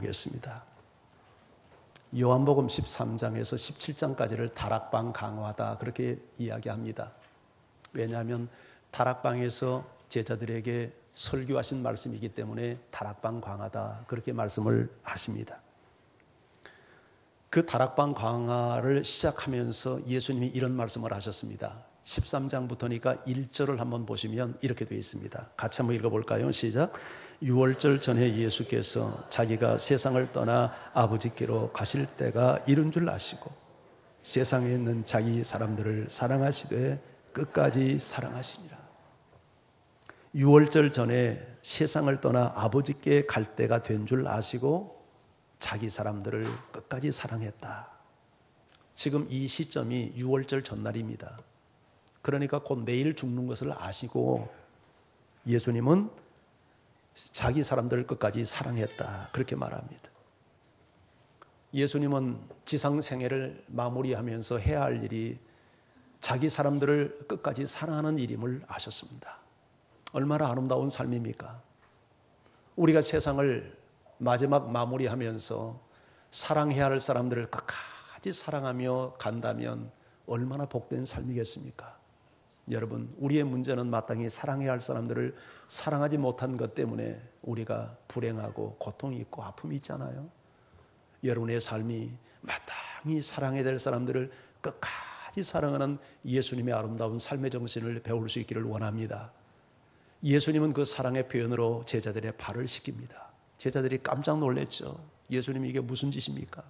보겠습니다. 요한복음 13장에서 17장까지를 다락방 강화다 그렇게 이야기합니다. 왜냐하면 다락방에서 제자들에게 설교하신 말씀이기 때문에 다락방 강화다 그렇게 말씀을 하십니다. 그 다락방 강화를 시작하면서 예수님이 이런 말씀을 하셨습니다. 13장부터니까 1절을 한번 보시면 이렇게 되어 있습니다. 같이 한번 읽어볼까요? 시작. 6월절 전에 예수께서 자기가 세상을 떠나 아버지께로 가실 때가 이른 줄 아시고 세상에 있는 자기 사람들을 사랑하시되 끝까지 사랑하시니라. 6월절 전에 세상을 떠나 아버지께 갈 때가 된 줄 아시고 자기 사람들을 끝까지 사랑했다. 지금 이 시점이 6월절 전날입니다. 그러니까 곧 내일 죽는 것을 아시고 예수님은 자기 사람들을 끝까지 사랑했다 그렇게 말합니다. 예수님은 지상 생애를 마무리하면서 해야 할 일이 자기 사람들을 끝까지 사랑하는 일임을 아셨습니다. 얼마나 아름다운 삶입니까? 우리가 세상을 마지막 마무리하면서 사랑해야 할 사람들을 끝까지 사랑하며 간다면 얼마나 복된 삶이겠습니까? 여러분, 우리의 문제는 마땅히 사랑해야 할 사람들을 사랑하지 못한 것 때문에 우리가 불행하고 고통이 있고 아픔이 있잖아요. 여러분의 삶이 마땅히 사랑해야 될 사람들을 끝까지 사랑하는 예수님의 아름다운 삶의 정신을 배울 수 있기를 원합니다. 예수님은 그 사랑의 표현으로 제자들의 발을 씻깁니다. 제자들이 깜짝 놀랐죠. 예수님이 이게 무슨 짓입니까?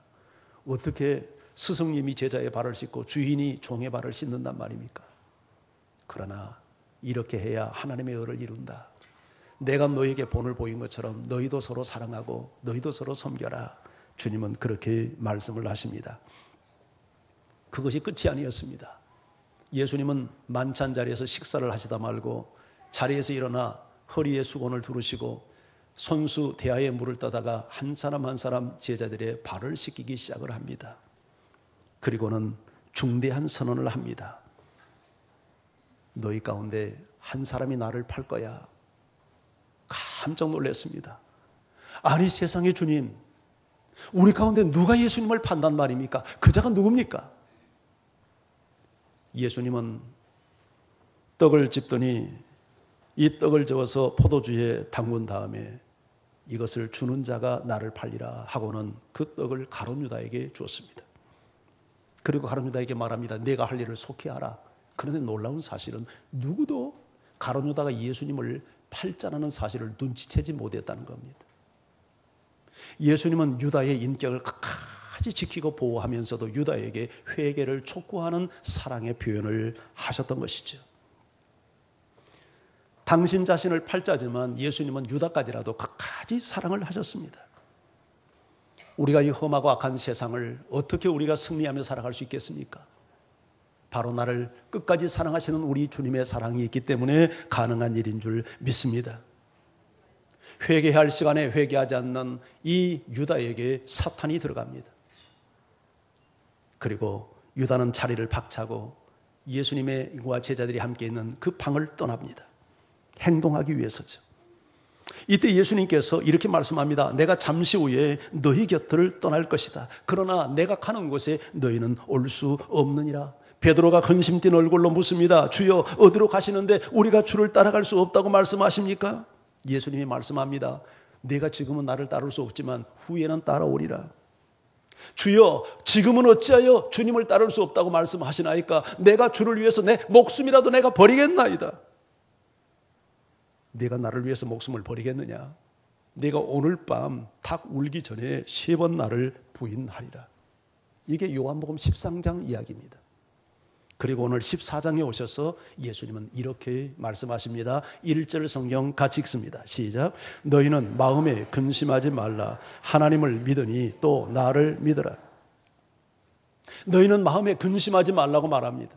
어떻게 스승님이 제자의 발을 씻고 주인이 종의 발을 씻는단 말입니까? 그러나 이렇게 해야 하나님의 의를 이룬다. 내가 너에게 본을 보인 것처럼 너희도 서로 사랑하고 너희도 서로 섬겨라. 주님은 그렇게 말씀을 하십니다. 그것이 끝이 아니었습니다. 예수님은 만찬 자리에서 식사를 하시다 말고 자리에서 일어나 허리에 수건을 두르시고 손수 대야에 물을 떠다가 한 사람 한 사람 제자들의 발을 씻기기 시작을 합니다. 그리고는 중대한 선언을 합니다. 너희 가운데 한 사람이 나를 팔 거야. 깜짝 놀랐습니다. 아니 세상의 주님, 우리 가운데 누가 예수님을 판단 말입니까? 그 자가 누굽니까? 예수님은 떡을 집더니 이 떡을 저어서 포도주에 담근 다음에 이것을 주는 자가 나를 팔리라 하고는 그 떡을 가룟 유다에게 주었습니다. 그리고 가룟 유다에게 말합니다. 내가 할 일을 속히 하라. 그런데 놀라운 사실은 누구도 가룟 유다가 예수님을 팔자라는 사실을 눈치채지 못했다는 겁니다. 예수님은 유다의 인격을 끝까지 지키고 보호하면서도 유다에게 회개를 촉구하는 사랑의 표현을 하셨던 것이죠. 당신 자신을 팔자지만 예수님은 유다까지라도 끝까지 사랑을 하셨습니다. 우리가 이 험하고 악한 세상을 어떻게 우리가 승리하며 살아갈 수 있겠습니까? 바로 나를 끝까지 사랑하시는 우리 주님의 사랑이 있기 때문에 가능한 일인 줄 믿습니다. 회개할 시간에 회개하지 않는 이 유다에게 사탄이 들어갑니다. 그리고 유다는 자리를 박차고 예수님과 제자들이 함께 있는 그 방을 떠납니다. 행동하기 위해서죠. 이때 예수님께서 이렇게 말씀합니다. 내가 잠시 후에 너희 곁을 떠날 것이다. 그러나 내가 가는 곳에 너희는 올 수 없느니라. 베드로가 근심 띤 얼굴로 묻습니다. 주여, 어디로 가시는데 우리가 주를 따라갈 수 없다고 말씀하십니까? 예수님이 말씀합니다. 내가 지금은 나를 따를 수 없지만 후에는 따라오리라. 주여, 지금은 어찌하여 주님을 따를 수 없다고 말씀하시나이까? 내가 주를 위해서 내 목숨이라도 내가 버리겠나이다. 내가 나를 위해서 목숨을 버리겠느냐? 내가 오늘 밤 닭 울기 전에 3번 나를 부인하리라. 이게 요한복음 13장 이야기입니다. 그리고 오늘 14장에 오셔서 예수님은 이렇게 말씀하십니다. 1절 성경 같이 읽습니다. 시작. 너희는 마음에 근심하지 말라. 하나님을 믿으니 또 나를 믿으라. 너희는 마음에 근심하지 말라고 말합니다.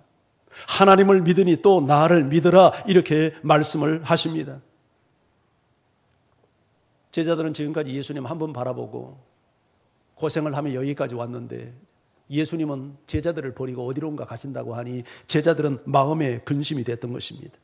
하나님을 믿으니 또 나를 믿으라. 이렇게 말씀을 하십니다. 제자들은 지금까지 예수님 한 번 바라보고 고생을 하며 여기까지 왔는데 예수님은 제자들을 버리고 어디론가 가신다고 하니 제자들은 마음에 근심이 됐던 것입니다.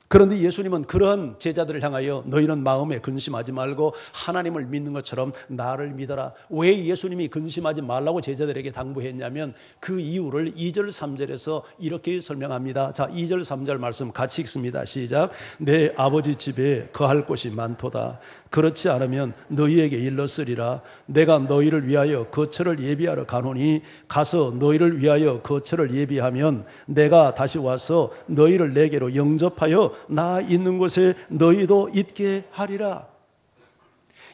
그런데 예수님은 그런 제자들을 향하여 너희는 마음에 근심하지 말고 하나님을 믿는 것처럼 나를 믿어라. 왜 예수님이 근심하지 말라고 제자들에게 당부했냐면 그 이유를 2절 3절에서 이렇게 설명합니다. 자, 2절 3절 말씀 같이 읽습니다. 시작. 내 아버지 집에 거할 곳이 많도다. 그렇지 않으면 너희에게 일렀으리라. 내가 너희를 위하여 거처를 예비하러 가노니 가서 너희를 위하여 거처를 예비하면 내가 다시 와서 너희를 내게로 영접하여 나 있는 곳에 너희도 있게 하리라.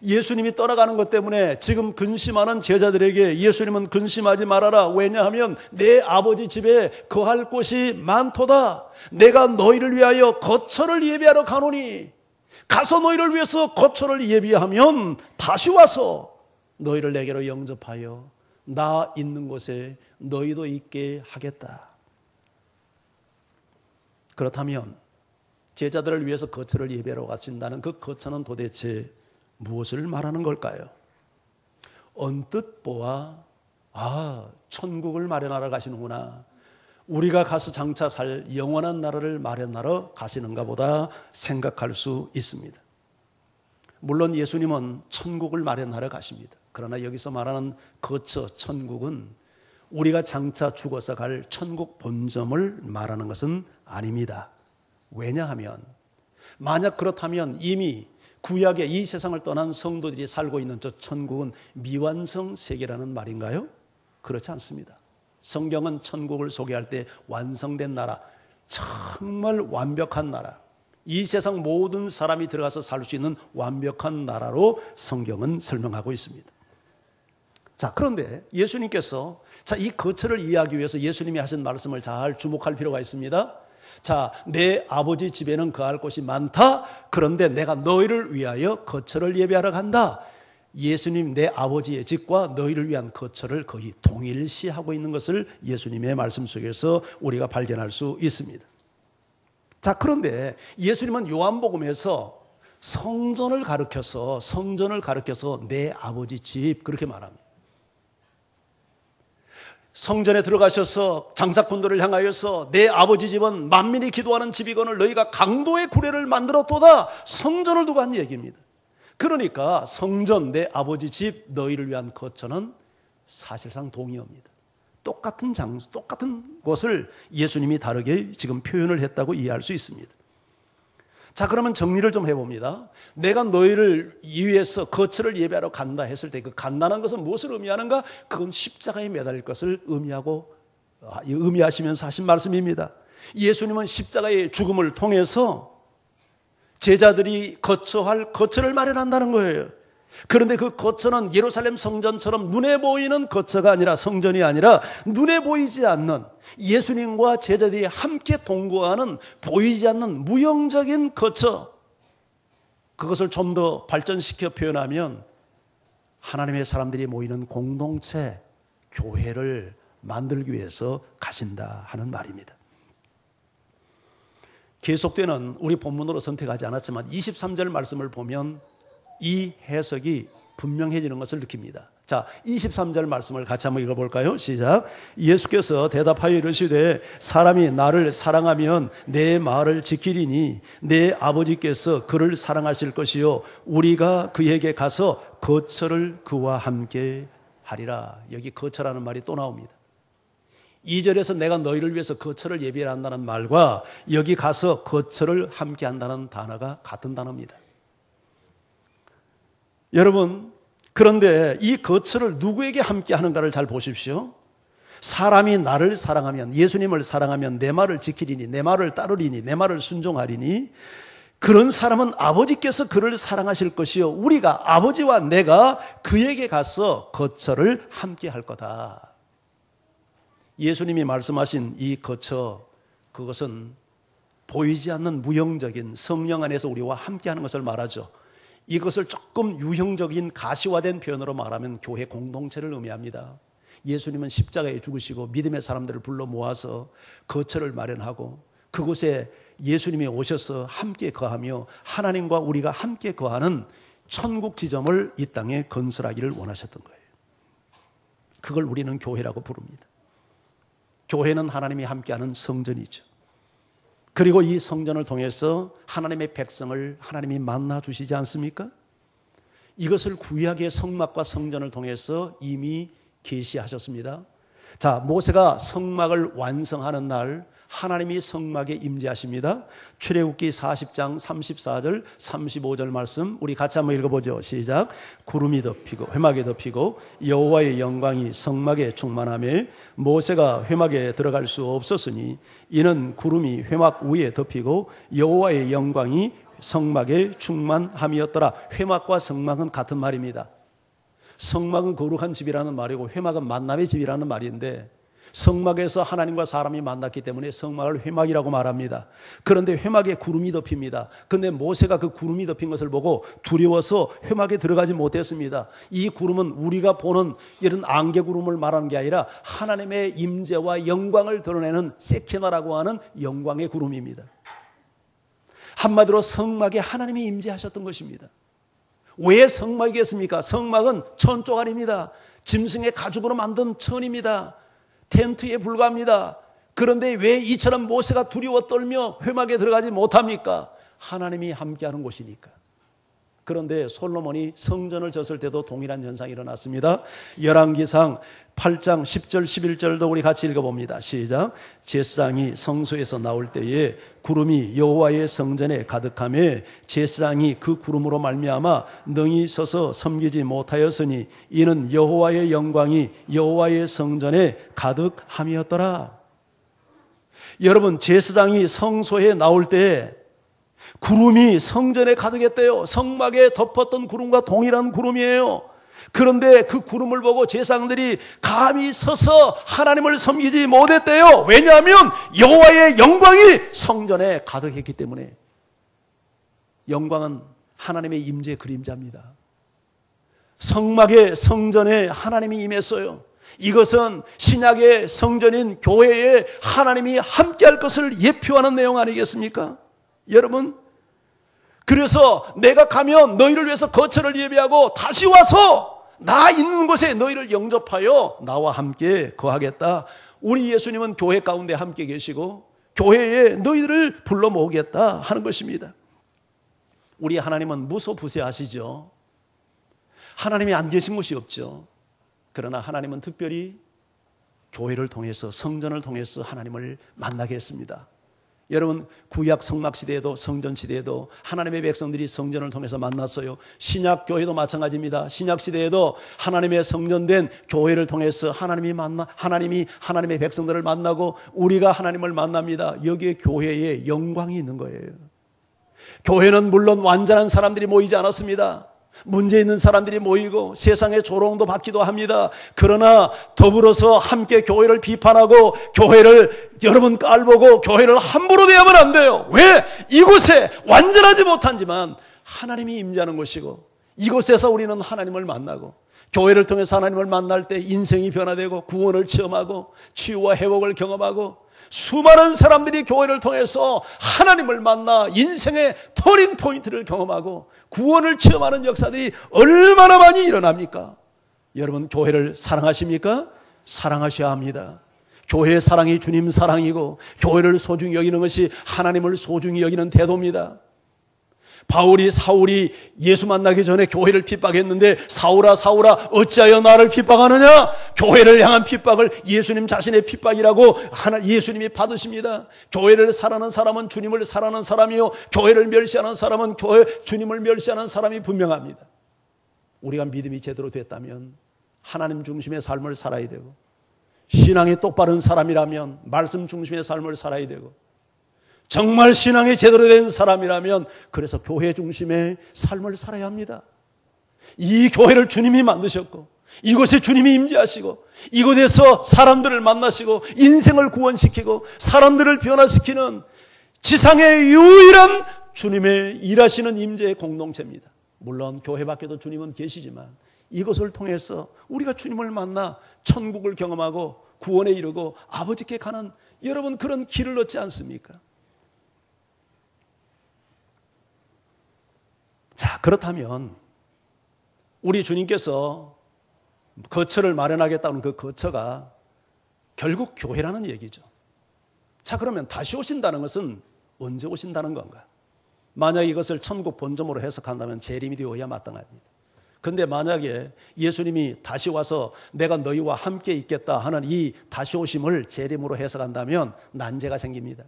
예수님이 떠나가는 것 때문에 지금 근심하는 제자들에게 예수님은 근심하지 말아라. 왜냐하면 내 아버지 집에 거할 곳이 많도다. 내가 너희를 위하여 거처를 예비하러 가노니 가서 너희를 위해서 거처를 예비하면 다시 와서 너희를 내게로 영접하여 나 있는 곳에 너희도 있게 하겠다. 그렇다면 제자들을 위해서 거처를 예배하러 가신다는 그 거처는 도대체 무엇을 말하는 걸까요? 언뜻 보아 천국을 마련하러 가시는구나. 우리가 가서 장차 살 영원한 나라를 마련하러 가시는가 보다 생각할 수 있습니다. 물론 예수님은 천국을 마련하러 가십니다. 그러나 여기서 말하는 거처 천국은 우리가 장차 죽어서 갈 천국 본점을 말하는 것은 아닙니다. 왜냐하면 만약 그렇다면 이미 구약의 이 세상을 떠난 성도들이 살고 있는 저 천국은 미완성 세계라는 말인가요? 그렇지 않습니다. 성경은 천국을 소개할 때 완성된 나라, 정말 완벽한 나라, 이 세상 모든 사람이 들어가서 살 수 있는 완벽한 나라로 성경은 설명하고 있습니다. 자, 그런데 예수님께서 이 거처를 이해하기 위해서 예수님이 하신 말씀을 잘 주목할 필요가 있습니다. 자, 내 아버지 집에는 거할 곳이 많다. 그런데 내가 너희를 위하여 거처를 예비하러 간다. 예수님 내 아버지의 집과 너희를 위한 거처를 거의 동일시하고 있는 것을 예수님의 말씀 속에서 우리가 발견할 수 있습니다. 자, 그런데 예수님은 요한복음에서 성전을 가르쳐서 내 아버지 집 그렇게 말합니다. 성전에 들어가셔서 장사꾼들을 향하여서 내 아버지 집은 만민이 기도하는 집이거늘 너희가 강도의 구례를 만들었도다. 성전을 두고 한 얘기입니다. 그러니까 성전, 내 아버지 집, 너희를 위한 거처는 사실상 동의어입니다. 똑같은 장소, 똑같은 곳을 예수님이 다르게 지금 표현을 했다고 이해할 수 있습니다. 자, 그러면 정리를 좀 해봅니다. 내가 너희를 위해서 거처를 예배하러 간다 했을 때 그 간다는 것은 무엇을 의미하는가? 그건 십자가에 매달릴 것을 의미하시면서 하신 말씀입니다. 예수님은 십자가의 죽음을 통해서 제자들이 거처할 거처를 마련한다는 거예요. 그런데 그 거처는 예루살렘 성전처럼 눈에 보이는 거처가 아니라, 성전이 아니라 눈에 보이지 않는, 예수님과 제자들이 함께 동거하는 보이지 않는 무형적인 거처, 그것을 좀 더 발전시켜 표현하면 하나님의 사람들이 모이는 공동체, 교회를 만들기 위해서 가신다 하는 말입니다. 계속되는 우리 본문으로 선택하지 않았지만 23절 말씀을 보면 이 해석이 분명해지는 것을 느낍니다. 자, 23절 말씀을 같이 한번 읽어볼까요? 시작. 예수께서 대답하여 이르시되 사람이 나를 사랑하면 내 말을 지키리니 내 아버지께서 그를 사랑하실 것이요 우리가 그에게 가서 거처를 그와 함께 하리라. 여기 거처라는 말이 또 나옵니다. 2절에서 내가 너희를 위해서 거처를 예비한다는 말과 여기 가서 거처를 함께 한다는 단어가 같은 단어입니다. 여러분, 그런데 이 거처를 누구에게 함께 하는가를 잘 보십시오. 사람이 나를 사랑하면, 예수님을 사랑하면 내 말을 지키리니, 내 말을 따르리니, 내 말을 순종하리니, 그런 사람은 아버지께서 그를 사랑하실 것이요 우리가, 아버지와 내가 그에게 가서 거처를 함께 할 거다. 예수님이 말씀하신 이 거처, 그것은 보이지 않는 무형적인 성령 안에서 우리와 함께하는 것을 말하죠. 이것을 조금 유형적인 가시화된 표현으로 말하면 교회 공동체를 의미합니다. 예수님은 십자가에 죽으시고 믿음의 사람들을 불러 모아서 거처를 마련하고 그곳에 예수님이 오셔서 함께 거하며 하나님과 우리가 함께 거하는 천국 지점을 이 땅에 건설하기를 원하셨던 거예요. 그걸 우리는 교회라고 부릅니다. 교회는 하나님이 함께하는 성전이죠. 그리고 이 성전을 통해서 하나님의 백성을 하나님이 만나 주시지 않습니까? 이것을 구약의 성막과 성전을 통해서 이미 계시하셨습니다. 자, 모세가 성막을 완성하는 날 하나님이 성막에 임재하십니다. 출애굽기 40장 34절 35절 말씀 우리 같이 한번 읽어보죠. 시작. 구름이 덮이고 회막에 덮이고 여호와의 영광이 성막에 충만하며 모세가 회막에 들어갈 수 없었으니 이는 구름이 회막 위에 덮이고 여호와의 영광이 성막에 충만함이었더라. 회막과 성막은 같은 말입니다. 성막은 거룩한 집이라는 말이고 회막은 만남의 집이라는 말인데 성막에서 하나님과 사람이 만났기 때문에 성막을 회막이라고 말합니다. 그런데 회막에 구름이 덮입니다. 그런데 모세가 그 구름이 덮인 것을 보고 두려워서 회막에 들어가지 못했습니다. 이 구름은 우리가 보는 이런 안개구름을 말하는 게 아니라 하나님의 임재와 영광을 드러내는 세키나라고 하는 영광의 구름입니다. 한마디로 성막에 하나님이 임재하셨던 것입니다. 왜 성막이겠습니까? 성막은 천조각입니다. 짐승의 가죽으로 만든 천입니다. 텐트에 불과합니다. 그런데 왜 이처럼 모세가 두려워 떨며 회막에 들어가지 못합니까? 하나님이 함께하는 곳이니까. 그런데 솔로몬이 성전을 졌을 때도 동일한 현상이 일어났습니다. 열왕기상 8장 10절 11절도 우리 같이 읽어봅니다. 시작. 제사장이 성소에서 나올 때에 구름이 여호와의 성전에 가득하며 제사장이 그 구름으로 말미암아 능히 서서 섬기지 못하였으니 이는 여호와의 영광이 여호와의 성전에 가득함이었더라. 여러분, 제사장이 성소에 나올 때 구름이 성전에 가득했대요. 성막에 덮었던 구름과 동일한 구름이에요. 그런데 그 구름을 보고 제사장들이 감히 서서 하나님을 섬기지 못했대요. 왜냐하면 여호와의 영광이 성전에 가득했기 때문에. 영광은 하나님의 임재 그림자입니다. 성막의 성전에 하나님이 임했어요. 이것은 신약의 성전인 교회에 하나님이 함께할 것을 예표하는 내용 아니겠습니까? 여러분, 그래서 내가 가면 너희를 위해서 거처를 예비하고 다시 와서 나 있는 곳에 너희를 영접하여 나와 함께 거하겠다. 우리 예수님은 교회 가운데 함께 계시고 교회에 너희들을 불러 모으겠다 하는 것입니다. 우리 하나님은 무소부재하시죠. 하나님이 안 계신 곳이 없죠. 그러나 하나님은 특별히 교회를 통해서 성전을 통해서 하나님을 만나게 했습니다. 여러분, 구약 성막 시대에도 성전 시대에도 하나님의 백성들이 성전을 통해서 만났어요. 신약 교회도 마찬가지입니다. 신약 시대에도 하나님의 성전된 교회를 통해서 하나님이 하나님의 백성들을 만나고 우리가 하나님을 만납니다. 여기에 교회에 영광이 있는 거예요. 교회는 물론 완전한 사람들이 모이지 않았습니다. 문제 있는 사람들이 모이고 세상의 조롱도 받기도 합니다. 그러나 더불어서 함께 교회를 비판하고 교회를 여러분 깔보고 교회를 함부로 대하면 안 돼요. 왜? 이곳에 완전하지 못하지만 하나님이 임재하는 곳이고 이곳에서 우리는 하나님을 만나고 교회를 통해서 하나님을 만날 때 인생이 변화되고 구원을 체험하고 치유와 회복을 경험하고 수많은 사람들이 교회를 통해서 하나님을 만나 인생의 터닝 포인트를 경험하고 구원을 체험하는 역사들이 얼마나 많이 일어납니까? 여러분, 교회를 사랑하십니까? 사랑하셔야 합니다. 교회의 사랑이 주님 사랑이고 교회를 소중히 여기는 것이 하나님을 소중히 여기는 태도입니다. 사울이 예수 만나기 전에 교회를 핍박했는데 사울아 사울아 어찌하여 나를 핍박하느냐? 교회를 향한 핍박을 예수님 자신의 핍박이라고 예수님이 받으십니다. 교회를 사랑하는 사람은 주님을 사랑하는 사람이요 교회를 멸시하는 사람은 주님을 멸시하는 사람이 분명합니다. 우리가 믿음이 제대로 됐다면 하나님 중심의 삶을 살아야 되고 신앙이 똑바른 사람이라면 말씀 중심의 삶을 살아야 되고 정말 신앙이 제대로 된 사람이라면 그래서 교회 중심의 삶을 살아야 합니다. 이 교회를 주님이 만드셨고 이곳에 주님이 임재하시고 이곳에서 사람들을 만나시고 인생을 구원시키고 사람들을 변화시키는 지상의 유일한 주님의 일하시는 임재의 공동체입니다. 물론 교회 밖에도 주님은 계시지만 이것을 통해서 우리가 주님을 만나 천국을 경험하고 구원에 이르고 아버지께 가는 여러분 그런 길을 얻지 않습니까? 자, 그렇다면 우리 주님께서 거처를 마련하겠다는 그 거처가 결국 교회라는 얘기죠. 자, 그러면 다시 오신다는 것은 언제 오신다는 건가? 만약 이것을 천국 본점으로 해석한다면 재림이 되어야 마땅합니다. 그런데 만약에 예수님이 다시 와서 내가 너희와 함께 있겠다 하는 이 다시 오심을 재림으로 해석한다면 난제가 생깁니다.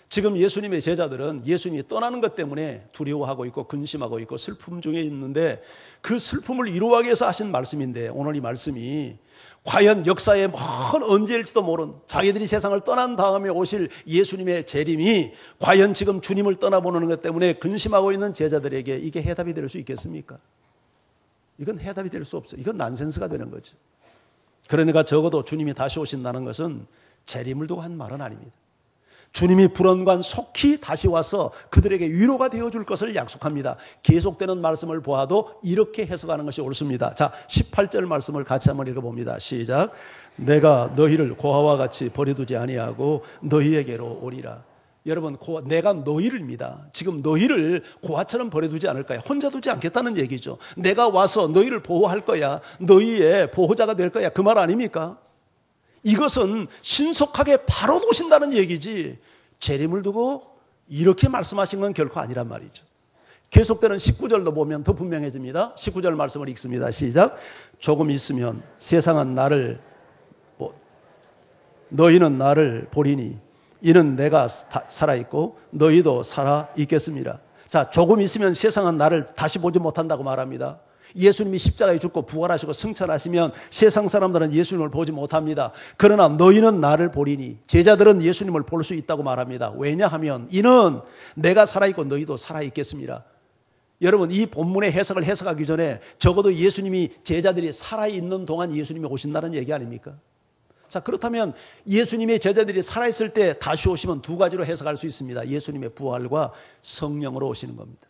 지금 예수님의 제자들은 예수님이 떠나는 것 때문에 두려워하고 있고 근심하고 있고 슬픔 중에 있는데 그 슬픔을 이루기 위해서 하신 말씀인데 오늘 이 말씀이 과연 역사의 먼 언제일지도 모른 자기들이 세상을 떠난 다음에 오실 예수님의 재림이 과연 지금 주님을 떠나보는 것 때문에 근심하고 있는 제자들에게 이게 해답이 될 수 있겠습니까? 이건 해답이 될 수 없어요. 이건 난센스가 되는 거죠. 그러니까 적어도 주님이 다시 오신다는 것은 재림을 두고 한 말은 아닙니다. 주님이 불언관 속히 다시 와서 그들에게 위로가 되어줄 것을 약속합니다. 계속되는 말씀을 보아도 이렇게 해석하는 것이 옳습니다. 자, 18절 말씀을 같이 한번 읽어봅니다. 시작. 내가 너희를 고아와 같이 버려두지 아니하고 너희에게로 오리라. 여러분, 내가 너희를입니다. 지금 너희를 고아처럼 버려두지 않을 거야. 혼자 두지 않겠다는 얘기죠. 내가 와서 너희를 보호할 거야. 너희의 보호자가 될 거야. 그 말 아닙니까? 이것은 신속하게 바로 오신다는 얘기지 재림을 두고 이렇게 말씀하신 건 결코 아니란 말이죠. 계속되는 19절로 보면 더 분명해집니다. 19절 말씀을 읽습니다. 시작. 조금 있으면 세상은 너희는 나를 보리니 이는 내가 살아있고 너희도 살아있겠습니다. 자, 조금 있으면 세상은 나를 다시 보지 못한다고 말합니다. 예수님이 십자가에 죽고 부활하시고 승천하시면 세상 사람들은 예수님을 보지 못합니다. 그러나 너희는 나를 보리니 제자들은 예수님을 볼 수 있다고 말합니다. 왜냐하면 이는 내가 살아있고 너희도 살아있겠습니다. 여러분, 이 본문의 해석을 해석하기 전에 적어도 예수님이 제자들이 살아있는 동안 예수님이 오신다는 얘기 아닙니까? 자, 그렇다면 예수님의 제자들이 살아있을 때 다시 오시면 두 가지로 해석할 수 있습니다. 예수님의 부활과 성령으로 오시는 겁니다.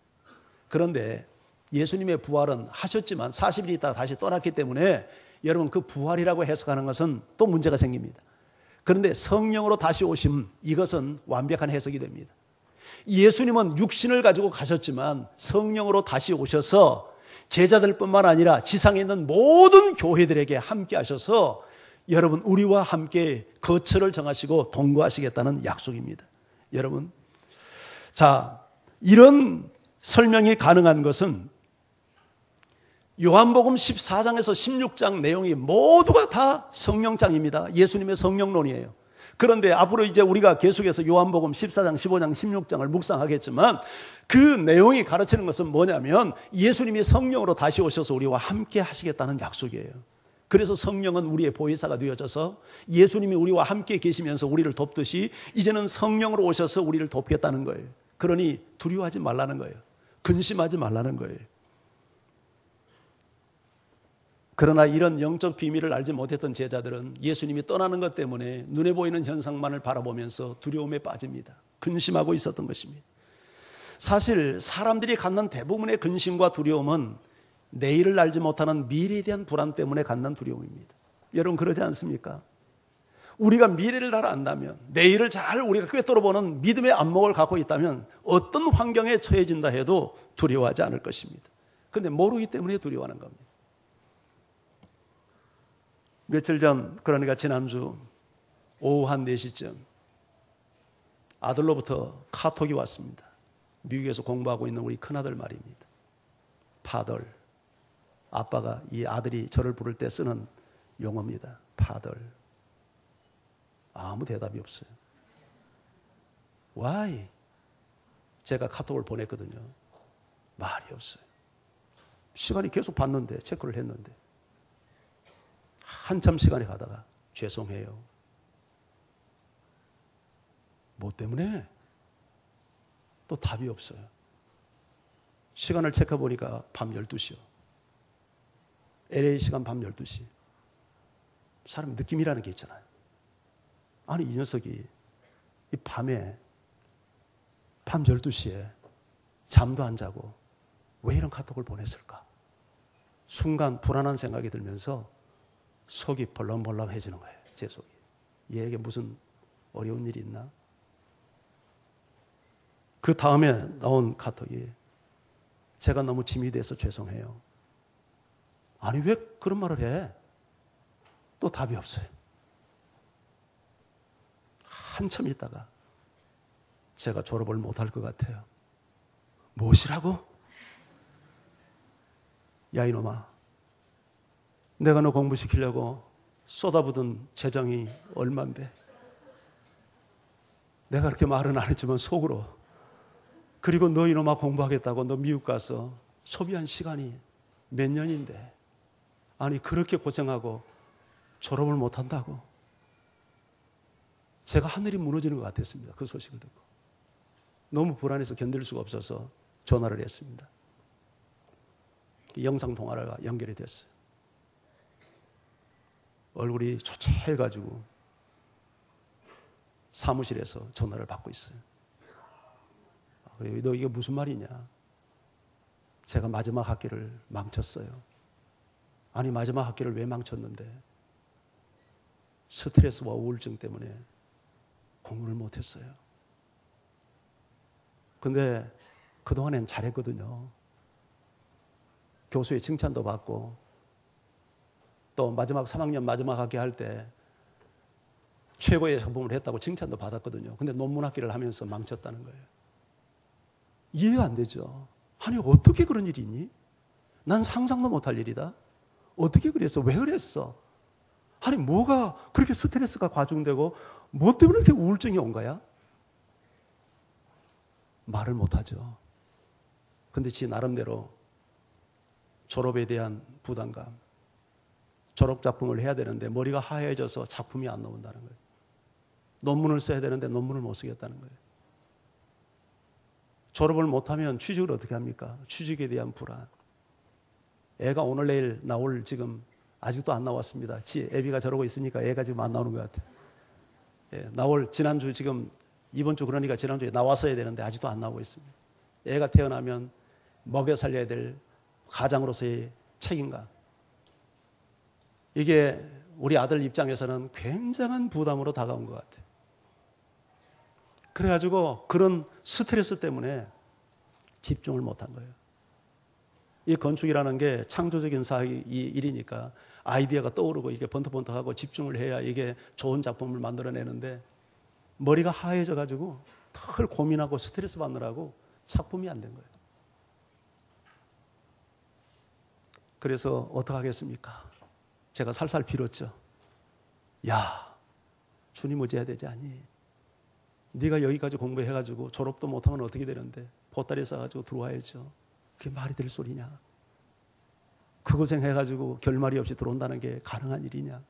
그런데 예수님의 부활은 하셨지만 40일 있다가 다시 떠났기 때문에 여러분 그 부활이라고 해석하는 것은 또 문제가 생깁니다. 그런데 성령으로 다시 오심, 이것은 완벽한 해석이 됩니다. 예수님은 육신을 가지고 가셨지만 성령으로 다시 오셔서 제자들뿐만 아니라 지상에 있는 모든 교회들에게 함께 하셔서 여러분 우리와 함께 거처를 정하시고 동거하시겠다는 약속입니다. 여러분, 자, 이런 설명이 가능한 것은 요한복음 14장에서 16장 내용이 모두가 다 성령장입니다. 예수님의 성령론이에요. 그런데 앞으로 이제 우리가 계속해서 요한복음 14장, 15장, 16장을 묵상하겠지만 그 내용이 가르치는 것은 뭐냐면 예수님이 성령으로 다시 오셔서 우리와 함께 하시겠다는 약속이에요. 그래서 성령은 우리의 보혜사가 되어져서 예수님이 우리와 함께 계시면서 우리를 돕듯이 이제는 성령으로 오셔서 우리를 돕겠다는 거예요. 그러니 두려워하지 말라는 거예요. 근심하지 말라는 거예요. 그러나 이런 영적 비밀을 알지 못했던 제자들은 예수님이 떠나는 것 때문에 눈에 보이는 현상만을 바라보면서 두려움에 빠집니다. 근심하고 있었던 것입니다. 사실 사람들이 갖는 대부분의 근심과 두려움은 내일을 알지 못하는 미래에 대한 불안 때문에 갖는 두려움입니다. 여러분 그러지 않습니까? 우리가 미래를 잘 안다면, 내일을 잘 우리가 꿰뚫어 보는 믿음의 안목을 갖고 있다면 어떤 환경에 처해진다 해도 두려워하지 않을 것입니다. 그런데 모르기 때문에 두려워하는 겁니다. 며칠 전, 그러니까 지난주 오후 한 4시쯤 아들로부터 카톡이 왔습니다. 미국에서 공부하고 있는 우리 큰아들 말입니다. 파덜. 아빠가 이 아들이 저를 부를 때 쓰는 용어입니다. 파덜. 아무 대답이 없어요. Why? 제가 카톡을 보냈거든요. 말이 없어요. 시간이 계속 봤는데, 체크를 했는데 한참 시간이 가다가 죄송해요. 뭐 때문에? 또 답이 없어요. 시간을 체크해 보니까 밤 12시요. LA 시간 밤 12시. 사람 느낌이라는 게 있잖아요. 아니 이 녀석이 이 밤에 밤 12시에 잠도 안 자고 왜 이런 카톡을 보냈을까? 순간 불안한 생각이 들면서 속이 벌렁벌렁해지는 거예요. 제 속이. 얘에게 무슨 어려운 일이 있나? 그 다음에 나온 카톡이 제가 너무 짐이 돼서 죄송해요. 아니 왜 그런 말을 해? 또 답이 없어요. 한참 있다가 제가 졸업을 못할 것 같아요. 무엇이라고? 야 이놈아, 내가 너 공부시키려고 쏟아붓은 재정이 얼만데, 내가 그렇게 말은 안 했지만 속으로, 그리고 너 이놈아 공부하겠다고 너 미국 가서 소비한 시간이 몇 년인데, 아니 그렇게 고생하고 졸업을 못한다고? 제가 하늘이 무너지는 것 같았습니다. 그 소식을 듣고 너무 불안해서 견딜 수가 없어서 전화를 했습니다. 영상통화가 연결이 됐어요. 얼굴이 초췌해가지고 사무실에서 전화를 받고 있어요. 그래요. 너 이게 무슨 말이냐? 제가 마지막 학기를 망쳤어요. 아니 마지막 학기를 왜 망쳤는데? 스트레스와 우울증 때문에 공부를 못했어요. 근데 그동안엔 잘했거든요. 교수의 칭찬도 받고, 또 마지막 3학년 마지막 학기 할 때 최고의 작품을 했다고 칭찬도 받았거든요. 근데 논문 학기를 하면서 망쳤다는 거예요. 이해가 안 되죠. 아니 어떻게 그런 일이 있니? 난 상상도 못할 일이다. 어떻게 그랬어? 왜 그랬어? 아니 뭐가 그렇게 스트레스가 과중되고 뭐 때문에 이렇게 우울증이 온 거야? 말을 못하죠. 근데 지 나름대로 졸업에 대한 부담감, 졸업작품을 해야 되는데 머리가 하얘져서 작품이 안 나온다는 거예요. 논문을 써야 되는데 논문을 못 쓰겠다는 거예요. 졸업을 못하면 취직을 어떻게 합니까? 취직에 대한 불안. 애가 오늘 내일 나올, 지금 아직도 안 나왔습니다. 애비가 저러고 있으니까 애가 지금 안 나오는 것 같아요. 예, 나올 지난주, 지금 이번 주, 그러니까 지난주에 나왔어야 되는데 아직도 안 나오고 있습니다. 애가 태어나면 먹여 살려야 될 가장으로서의 책임감, 이게 우리 아들 입장에서는 굉장한 부담으로 다가온 것 같아요. 그래가지고 그런 스트레스 때문에 집중을 못한 거예요. 이 건축이라는 게 창조적인 일이니까 아이디어가 떠오르고 이게 번뜩번뜩하고 집중을 해야 이게 좋은 작품을 만들어내는데, 머리가 하얘져가지고 덜 고민하고 스트레스 받느라고 작품이 안 된 거예요. 그래서 어떡하겠습니까? 제가 살살 빌었죠. 야, 주님 의지해야 되지 않니? 네가 여기까지 공부해가지고 졸업도 못하면 어떻게 되는데 보따리 싸가지고 들어와야죠. 그게 말이 될 소리냐? 그 고생해가지고 결말이 없이 들어온다는 게 가능한 일이냐?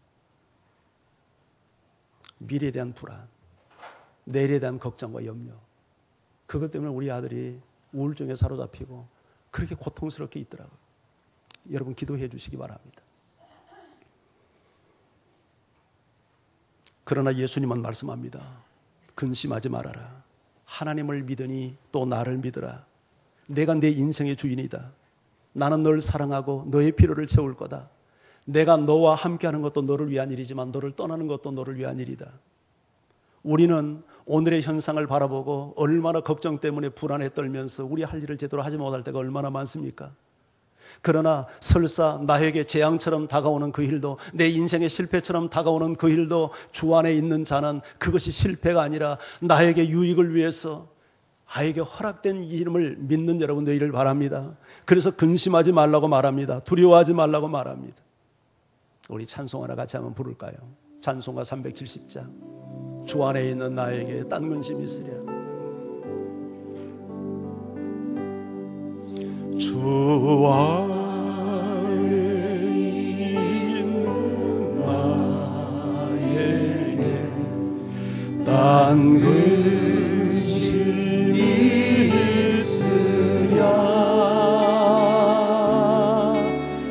미래에 대한 불안, 내일에 대한 걱정과 염려, 그것 때문에 우리 아들이 우울증에 사로잡히고 그렇게 고통스럽게 있더라고요. 여러분 기도해 주시기 바랍니다. 그러나 예수님은 말씀합니다. 근심하지 말아라. 하나님을 믿으니 또 나를 믿으라. 내가 내 인생의 주인이다. 나는 널 사랑하고 너의 필요를 채울 거다. 내가 너와 함께하는 것도 너를 위한 일이지만 너를 떠나는 것도 너를 위한 일이다. 우리는 오늘의 현상을 바라보고 얼마나 걱정 때문에 불안에 떨면서 우리 할 일을 제대로 하지 못할 때가 얼마나 많습니까? 그러나 설사 나에게 재앙처럼 다가오는 그 일도, 내 인생의 실패처럼 다가오는 그 일도 주 안에 있는 자는 그것이 실패가 아니라 나에게 유익을 위해서 아에게 허락된 이름을 믿는 여러분 되기를 바랍니다. 그래서 근심하지 말라고 말합니다. 두려워하지 말라고 말합니다. 우리 찬송 하나 같이 한번 부를까요? 찬송가 370장. 주 안에 있는 나에게 딴 근심이 있으랴. 주 안에 있는 나에게 딴 근심이 있으랴.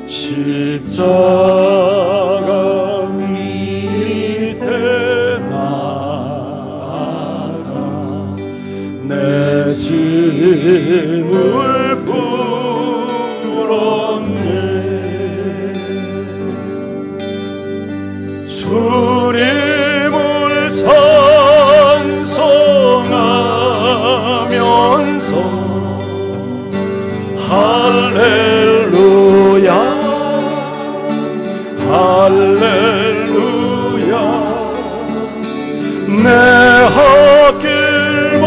십자가 밑에 나가 내 짐을 주님을 찬송하면서 할렐루야 할렐루야 내 앞길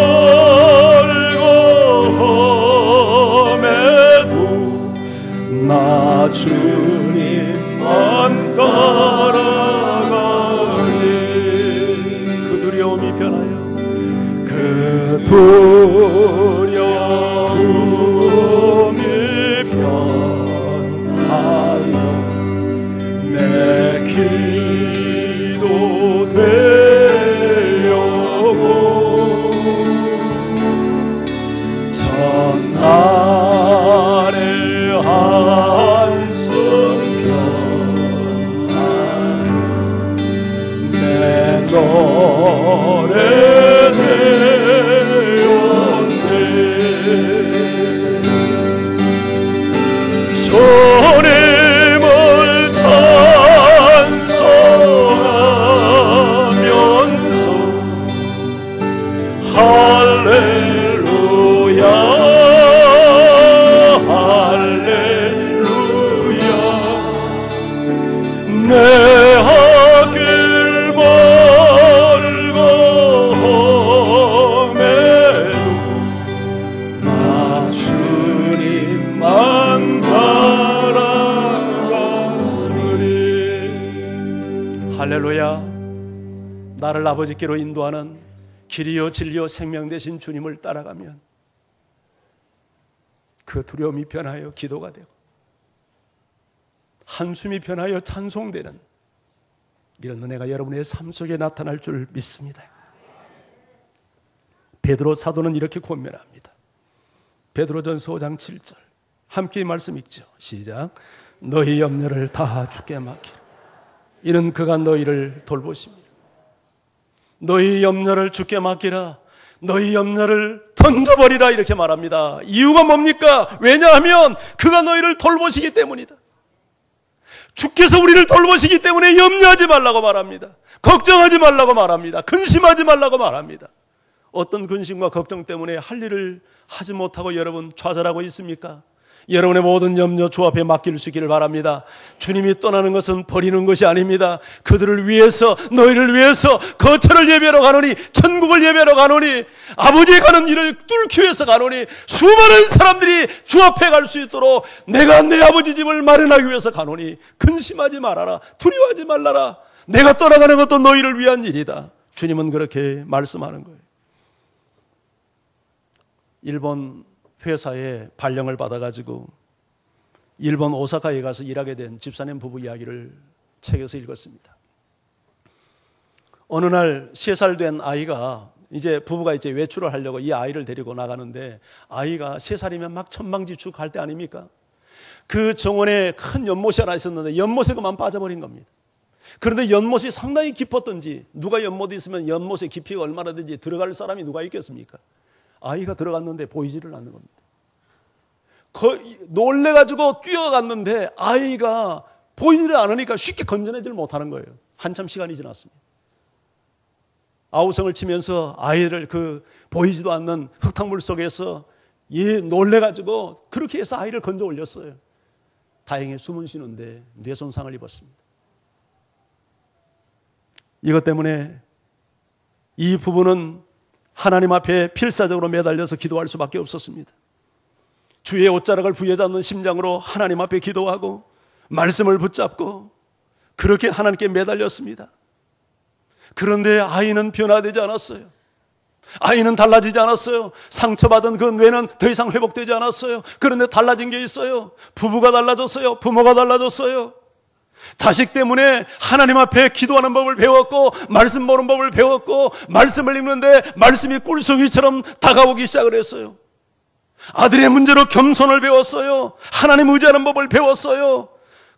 두려움이 변하여 내 기도 되려고 전날의 한숨 변하여 내 노래 주님을 찬송하면서 할렐루야 할렐루야 내 앞길 멀고 험해도 나 주님만 할렐루야. 나를 아버지께로 인도하는 길이요 진리요 생명 되신 주님을 따라가면 그 두려움이 변하여 기도가 되고 한숨이 변하여 찬송되는 이런 은혜가 여러분의 삶 속에 나타날 줄 믿습니다. 베드로 사도는 이렇게 권면합니다. 베드로전서 5장 7절 함께 이 말씀 읽죠. 시작. 너희 염려를 다 주께 맡기라. 이는 그가 너희를 돌보십니다. 너희 염려를 주께 맡기라. 너희 염려를 던져버리라 이렇게 말합니다. 이유가 뭡니까? 왜냐하면 그가 너희를 돌보시기 때문이다. 주께서 우리를 돌보시기 때문에 염려하지 말라고 말합니다. 걱정하지 말라고 말합니다. 근심하지 말라고 말합니다. 어떤 근심과 걱정 때문에 할 일을 하지 못하고 여러분 좌절하고 있습니까? 여러분의 모든 염려 주 앞에 맡길 수 있기를 바랍니다. 주님이 떠나는 것은 버리는 것이 아닙니다. 그들을 위해서 너희를 위해서 거처를 예배하러 가노니 천국을 예배하러 가노니 아버지의 가는 일을 뚫기 위해서 가노니 수많은 사람들이 주 앞에 갈 수 있도록 내가 내 아버지 집을 마련하기 위해서 가노니 근심하지 말아라. 두려워하지 말라라. 내가 떠나가는 것도 너희를 위한 일이다. 주님은 그렇게 말씀하는 거예요. 일본 회사에 발령을 받아가지고 일본 오사카에 가서 일하게 된 집사님 부부 이야기를 책에서 읽었습니다. 어느 날 3살 된 아이가 이제 부부가 이제 외출을 하려고 이 아이를 데리고 나가는데 아이가 3살이면 막 천방지축할 때 아닙니까? 그 정원에 큰 연못이 하나 있었는데 연못에 그만 빠져버린 겁니다. 그런데 연못이 상당히 깊었던지 누가 연못에 있으면 연못의 깊이가 얼마나 되는지 들어갈 사람이 누가 있겠습니까? 아이가 들어갔는데 보이지를 않는 겁니다. 놀래가지고 뛰어갔는데 아이가 보이지를 않으니까 쉽게 건져내질 못하는 거예요. 한참 시간이 지났습니다. 아우성을 치면서 아이를 그 보이지도 않는 흙탕물 속에서 놀래가지고 그렇게 해서 아이를 건져 올렸어요. 다행히 숨은 쉬는데 뇌손상을 입었습니다. 이것 때문에 이 부부는 하나님 앞에 필사적으로 매달려서 기도할 수밖에 없었습니다. 주의 옷자락을 부여잡는 심장으로 하나님 앞에 기도하고 말씀을 붙잡고 그렇게 하나님께 매달렸습니다. 그런데 아이는 변화되지 않았어요. 아이는 달라지지 않았어요. 상처받은 그 뇌는 더 이상 회복되지 않았어요. 그런데 달라진 게 있어요. 부부가 달라졌어요. 부모가 달라졌어요. 자식 때문에 하나님 앞에 기도하는 법을 배웠고 말씀 보는 법을 배웠고 말씀을 읽는데 말씀이 꿀송이처럼 다가오기 시작을 했어요. 아들의 문제로 겸손을 배웠어요. 하나님 의지하는 법을 배웠어요.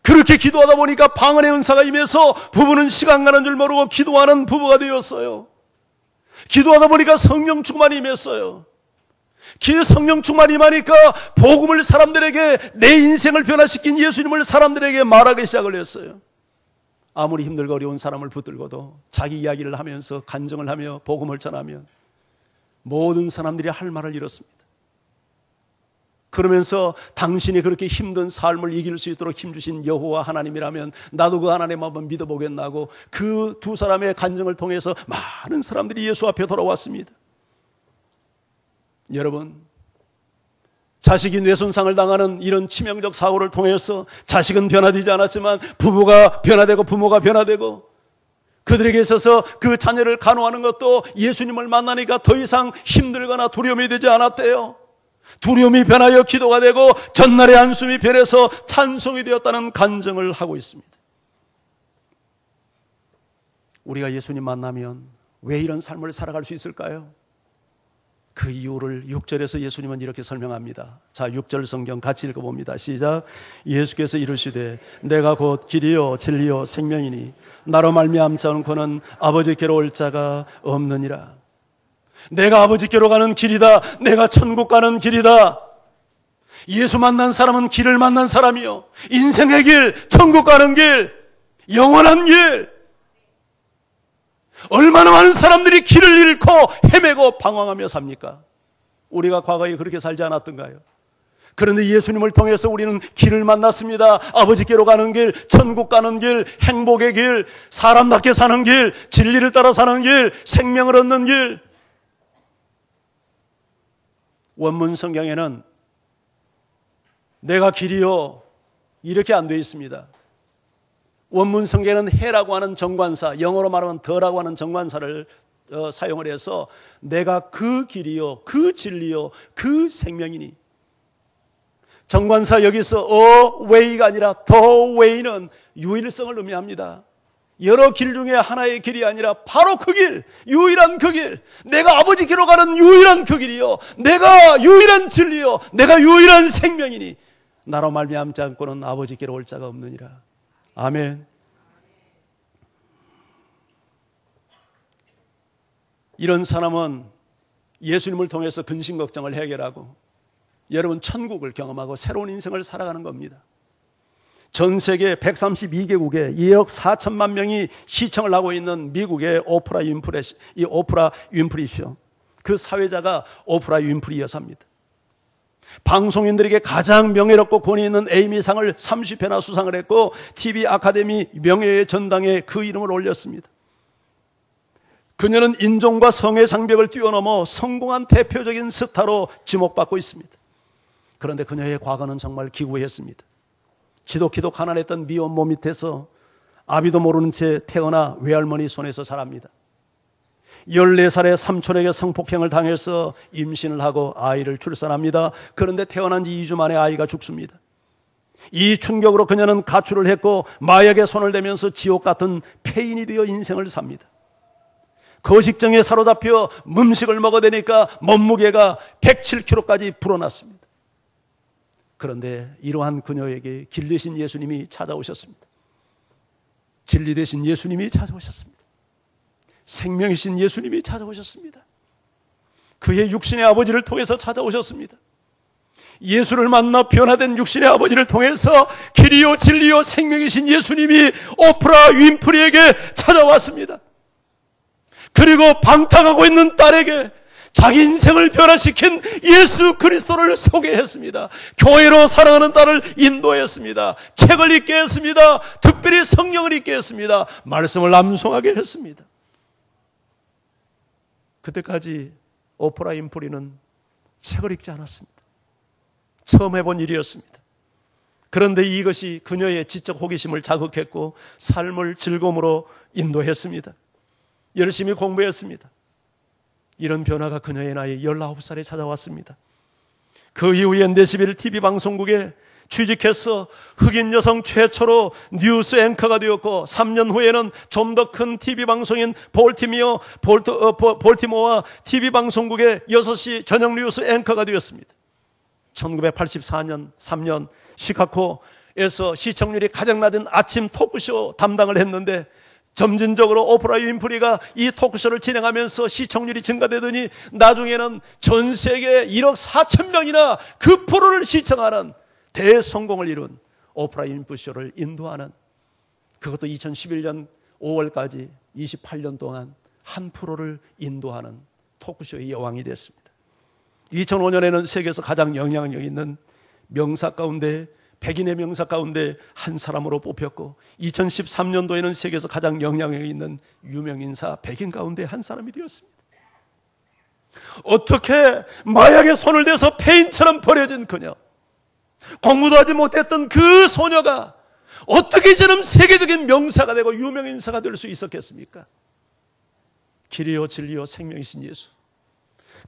그렇게 기도하다 보니까 방언의 은사가 임해서 부부는 시간 가는 줄 모르고 기도하는 부부가 되었어요. 기도하다 보니까 성령 충만이 임했어요. 성령 충만이 임하니까 복음을 사람들에게 내 인생을 변화시킨 예수님을 사람들에게 말하기 시작을 했어요. 아무리 힘들고 어려운 사람을 붙들고도 자기 이야기를 하면서 간증을 하며 복음을 전하면 모든 사람들이 할 말을 잃었습니다. 그러면서 당신이 그렇게 힘든 삶을 이길 수 있도록 힘주신 여호와 하나님이라면 나도 그 하나님 한번 믿어보겠나고 그 두 사람의 간증을 통해서 많은 사람들이 예수 앞에 돌아왔습니다. 여러분, 자식이 뇌손상을 당하는 이런 치명적 사고를 통해서 자식은 변화되지 않았지만 부부가 변화되고 부모가 변화되고 그들에게 있어서 그 자녀를 간호하는 것도 예수님을 만나니까 더 이상 힘들거나 두려움이 되지 않았대요. 두려움이 변하여 기도가 되고 전날의 한숨이 변해서 찬송이 되었다는 간증을 하고 있습니다. 우리가 예수님 만나면 왜 이런 삶을 살아갈 수 있을까요? 그 이유를 6절에서 예수님은 이렇게 설명합니다. 자, 6절 성경 같이 읽어봅니다. 시작. 예수께서 이르시되 내가 곧 길이요 진리요 생명이니 나로 말미암지 않고는 아버지께로 올 자가 없느니라. 내가 아버지께로 가는 길이다. 내가 천국 가는 길이다. 예수 만난 사람은 길을 만난 사람이요, 인생의 길, 천국 가는 길, 영원한 길. 얼마나 많은 사람들이 길을 잃고 헤매고 방황하며 삽니까? 우리가 과거에 그렇게 살지 않았던가요? 그런데 예수님을 통해서 우리는 길을 만났습니다. 아버지께로 가는 길, 천국 가는 길, 행복의 길, 사람답게 사는 길, 진리를 따라 사는 길, 생명을 얻는 길. 원문 성경에는 내가 길이요 이렇게 안 되어 있습니다. 원문 성경에는 해라고 하는 정관사, 영어로 말하면 더라고 하는 정관사를 사용을 해서 내가 그 길이요 그 진리요 그 생명이니, 정관사 여기서 a way가 아니라 the way는 유일성을 의미합니다. 여러 길 중에 하나의 길이 아니라 바로 그 길, 유일한 그 길, 내가 아버지께로 가는 유일한 그 길이요, 내가 유일한 진리요, 내가 유일한 생명이니 나로 말미암지 않고는 아버지께로 올 자가 없느니라. 아멘. 이런 사람은 예수님을 통해서 근심 걱정을 해결하고 여러분 천국을 경험하고 새로운 인생을 살아가는 겁니다. 전 세계 132개국에 2억 4천만 명이 시청을 하고 있는 미국의 오프라 윈프리 쇼, 그 사회자가 오프라 윈프리 여사입니다. 방송인들에게 가장 명예롭고 권위 있는 에이미상을 30회나 수상을 했고 TV 아카데미 명예의 전당에 그 이름을 올렸습니다. 그녀는 인종과 성의 장벽을 뛰어넘어 성공한 대표적인 스타로 지목받고 있습니다. 그런데 그녀의 과거는 정말 기구했습니다. 지독히도 가난했던 미혼모 밑에서 아비도 모르는 채 태어나 외할머니 손에서 자랍니다. 14살에 삼촌에게 성폭행을 당해서 임신을 하고 아이를 출산합니다. 그런데 태어난 지 2주 만에 아이가 죽습니다. 이 충격으로 그녀는 가출을 했고 마약에 손을 대면서 지옥 같은 폐인이 되어 인생을 삽니다. 거식증에 사로잡혀 음식을 먹어대니까 몸무게가 107kg까지 불어났습니다. 그런데 이러한 그녀에게 길 되신 예수님이 찾아오셨습니다. 진리 되신 예수님이 찾아오셨습니다. 생명이신 예수님이 찾아오셨습니다. 그의 육신의 아버지를 통해서 찾아오셨습니다. 예수를 만나 변화된 육신의 아버지를 통해서 길이요 진리요 생명이신 예수님이 오프라 윈프리에게 찾아왔습니다. 그리고 방탕하고 있는 딸에게 자기 인생을 변화시킨 예수 그리스도를 소개했습니다. 교회로 사랑하는 딸을 인도했습니다. 책을 읽게 했습니다. 특별히 성경을 읽게 했습니다. 말씀을 암송하게 했습니다. 그때까지 오프라 윈프리는 책을 읽지 않았습니다. 처음 해본 일이었습니다. 그런데 이것이 그녀의 지적 호기심을 자극했고 삶을 즐거움으로 인도했습니다. 열심히 공부했습니다. 이런 변화가 그녀의 나이 19살에 찾아왔습니다. 그 이후에 네시빌 TV방송국에 취직해서 흑인 여성 최초로 뉴스 앵커가 되었고 3년 후에는 좀 더 큰 TV방송인 볼티모어 TV방송국의 6시 저녁 뉴스 앵커가 되었습니다. 1984년 3년 시카고에서 시청률이 가장 낮은 아침 토크쇼 담당을 했는데 점진적으로 오프라 윈프리가 이 토크쇼를 진행하면서 시청률이 증가되더니 나중에는 전 세계 1억 4천 명이나 그 프로를 시청하는 대성공을 이룬 오프라 윈프리쇼를 인도하는, 그것도 2011년 5월까지 28년 동안 한 프로를 인도하는 토크쇼의 여왕이 됐습니다. 2005년에는 세계에서 가장 영향력 있는 명사 가운데, 백인의 명사 가운데 한 사람으로 뽑혔고 2013년도에는 세계에서 가장 영향력 있는 유명인사 100인 가운데 한 사람이 되었습니다. 어떻게 마약에 손을 대서 폐인처럼 버려진 그녀, 공부도 하지 못했던 그 소녀가 어떻게 저는 세계적인 명사가 되고 유명인사가 될 수 있었겠습니까? 길이요 진리요 생명이신 예수,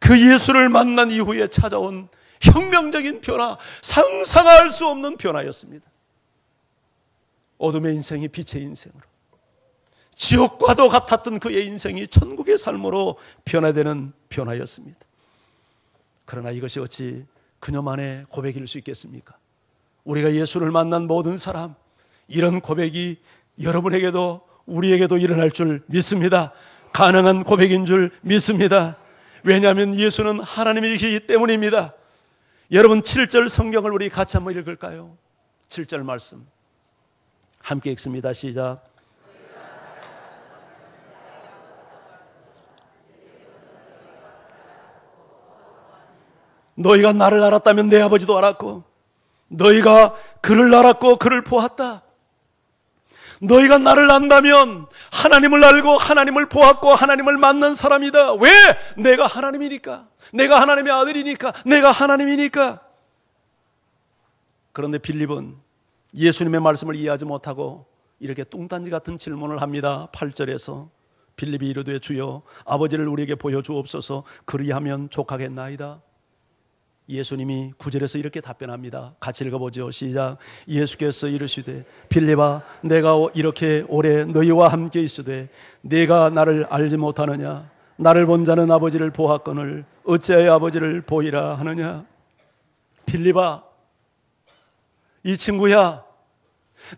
그 예수를 만난 이후에 찾아온 혁명적인 변화, 상상할 수 없는 변화였습니다. 어둠의 인생이 빛의 인생으로, 지옥과도 같았던 그의 인생이 천국의 삶으로 변화되는 변화였습니다. 그러나 이것이 어찌 그녀만의 고백일 수 있겠습니까? 우리가 예수를 만난 모든 사람, 이런 고백이 여러분에게도 우리에게도 일어날 줄 믿습니다. 가능한 고백인 줄 믿습니다. 왜냐하면 예수는 하나님이시기 때문입니다. 여러분, 7절 성경을 우리 같이 한번 읽을까요? 7절 말씀 함께 읽습니다. 시작. 너희가 나를 알았다면 내 아버지도 알았고, 너희가 그를 알았고 그를 보았다. 너희가 나를 안다면 하나님을 알고 하나님을 보았고 하나님을 만난 사람이다. 왜? 내가 하나님이니까, 내가 하나님의 아들이니까, 내가 하나님이니까. 그런데 빌립은 예수님의 말씀을 이해하지 못하고 이렇게 뚱딴지 같은 질문을 합니다. 8절에서 빌립이 이르되 주여 아버지를 우리에게 보여주옵소서, 그리하면 족하겠나이다. 예수님이 9절에서 이렇게 답변합니다. 같이 읽어보죠. 시작. 예수께서 이르시되 빌립아, 내가 이렇게 오래 너희와 함께 있으되 네가 나를 알지 못하느냐? 나를 본 자는 아버지를 보았거늘 어찌하여 아버지를 보이라 하느냐? 빌립아, 이 친구야,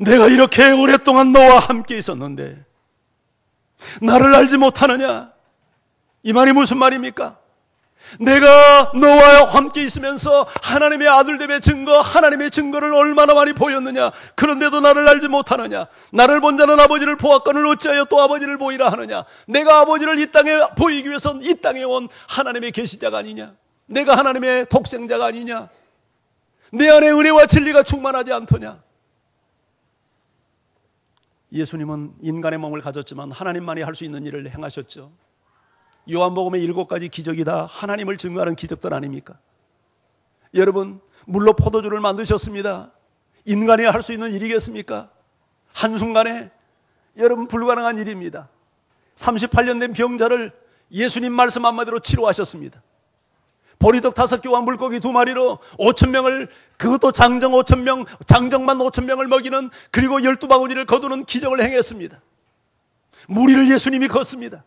내가 이렇게 오랫동안 너와 함께 있었는데 나를 알지 못하느냐? 이 말이 무슨 말입니까? 내가 너와 함께 있으면서 하나님의 아들됨의 증거, 하나님의 증거를 얼마나 많이 보였느냐? 그런데도 나를 알지 못하느냐? 나를 본 자는 아버지를 보았거늘 어찌하여 또 아버지를 보이라 하느냐? 내가 아버지를 이 땅에 보이기 위해서 이 땅에 온 하나님의 계시자가 아니냐? 내가 하나님의 독생자가 아니냐? 내 안에 은혜와 진리가 충만하지 않더냐? 예수님은 인간의 몸을 가졌지만 하나님만이 할 수 있는 일을 행하셨죠. 요한복음의 7가지 기적이 다 하나님을 증거하는 기적들 아닙니까? 여러분, 물로 포도주를 만드셨습니다. 인간이 할 수 있는 일이겠습니까? 한순간에 여러분, 불가능한 일입니다. 38년 된 병자를 예수님 말씀 한마디로 치료하셨습니다. 보리떡 5개와 물고기 2마리로 5,000명을, 그것도 장정 5,000명, 장정만 5,000명을 먹이는, 그리고 12바구니를 거두는 기적을 행했습니다. 무리를 예수님이 걷습니다.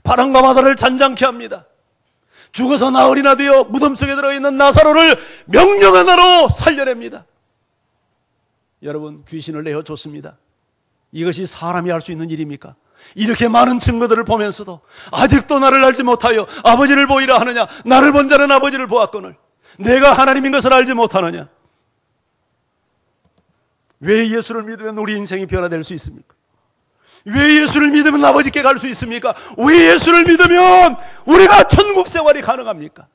바람과 바다를 잔잔케 합니다. 죽어서 나흘이나 되어 무덤 속에 들어있는 나사로를 명령 하나로 살려냅니다. 여러분, 귀신을 내어줬습니다. 이것이 사람이 할 수 있는 일입니까? 이렇게 많은 증거들을 보면서도 아직도 나를 알지 못하여 아버지를 보이라 하느냐? 나를 본 자는 아버지를 보았거늘 내가 하나님인 것을 알지 못하느냐? 왜 예수를 믿으면 우리 인생이 변화될 수 있습니까? 왜 예수를 믿으면 아버지께 갈 수 있습니까? 왜 예수를 믿으면 우리가 천국 생활이 가능합니까?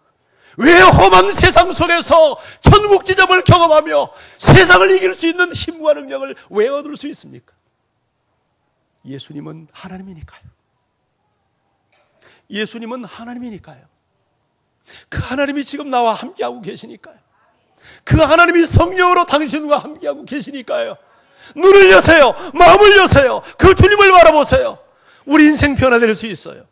왜 험한 세상 속에서 천국 지점을 경험하며 세상을 이길 수 있는 힘과 능력을 왜 얻을 수 있습니까? 예수님은 하나님이니까요. 예수님은 하나님이니까요. 그 하나님이 지금 나와 함께하고 계시니까요. 그 하나님이 성령으로 당신과 함께하고 계시니까요. 눈을 여세요. 마음을 여세요. 그 주님을 바라보세요. 우리 인생 변화될 수 있어요.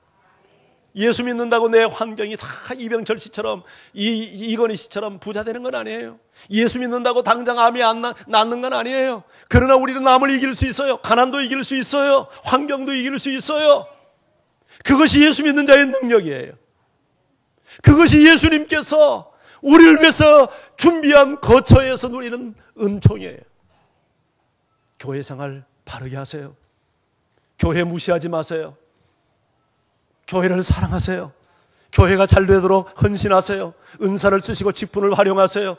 예수 믿는다고 내 환경이 다 이병철 씨처럼, 이건희 씨처럼 부자 되는 건 아니에요. 예수 믿는다고 당장 암이 안 낫는 건 아니에요. 그러나 우리는 암을 이길 수 있어요. 가난도 이길 수 있어요. 환경도 이길 수 있어요. 그것이 예수 믿는 자의 능력이에요. 그것이 예수님께서 우리를 위해서 준비한 거처에서 누리는 은총이에요. 교회 생활 바르게 하세요. 교회 무시하지 마세요. 교회를 사랑하세요. 교회가 잘 되도록 헌신하세요. 은사를 쓰시고 직분을 활용하세요.